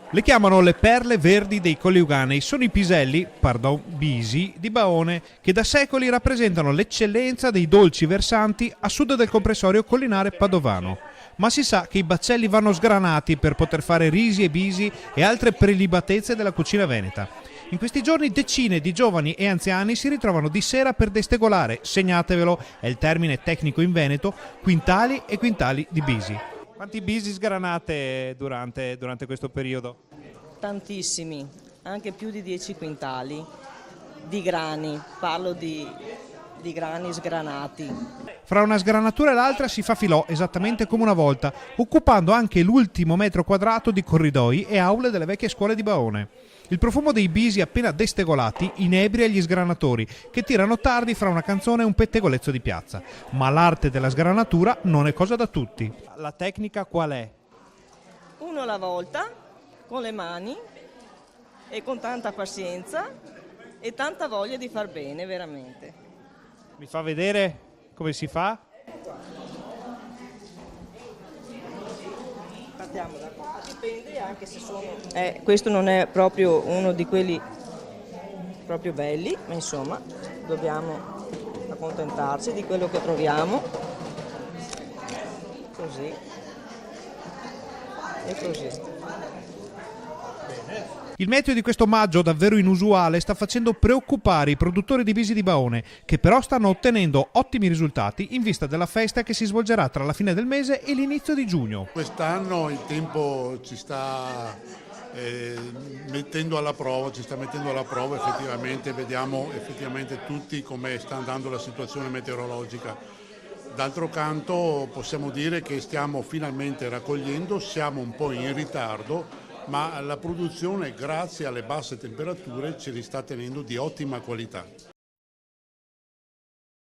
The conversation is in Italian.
Le chiamano le perle verdi dei Colli Euganei, sono i piselli, pardon, bisi, di Baone, che da secoli rappresentano l'eccellenza dei dolci versanti a sud del comprensorio collinare padovano. Ma si sa che i baccelli vanno sgranati per poter fare risi e bisi e altre prelibatezze della cucina veneta. In questi giorni decine di giovani e anziani si ritrovano di sera per destegolare, segnatevelo, è il termine tecnico in Veneto, quintali e quintali di bisi. Quanti bisi sgranate durante questo periodo? Tantissimi, anche più di 10 quintali di grani, parlo di grani sgranati. Fra una sgranatura e l'altra si fa filò esattamente come una volta, occupando anche l'ultimo metro quadrato di corridoi e aule delle vecchie scuole di Baone. Il profumo dei bisi appena destegolati inebria gli sgranatori, che tirano tardi fra una canzone e un pettegolezzo di piazza. Ma l'arte della sgranatura non è cosa da tutti. La tecnica qual è? Uno alla volta, con le mani e con tanta pazienza e tanta voglia di far bene, veramente. Mi fa vedere come si fa? Partiamo da qua, dipende anche se sono... questo non è proprio uno di quelli proprio belli, ma insomma dobbiamo accontentarci di quello che troviamo. Così. E così. Il meteo di questo maggio davvero inusuale sta facendo preoccupare i produttori di bisi di Baone, che però stanno ottenendo ottimi risultati in vista della festa che si svolgerà tra la fine del mese e l'inizio di giugno. Quest'anno il tempo ci sta mettendo alla prova, effettivamente vediamo effettivamente tutti come sta andando la situazione meteorologica. D'altro canto possiamo dire che stiamo finalmente raccogliendo, siamo un po' in ritardo, ma la produzione grazie alle basse temperature ce li sta tenendo di ottima qualità.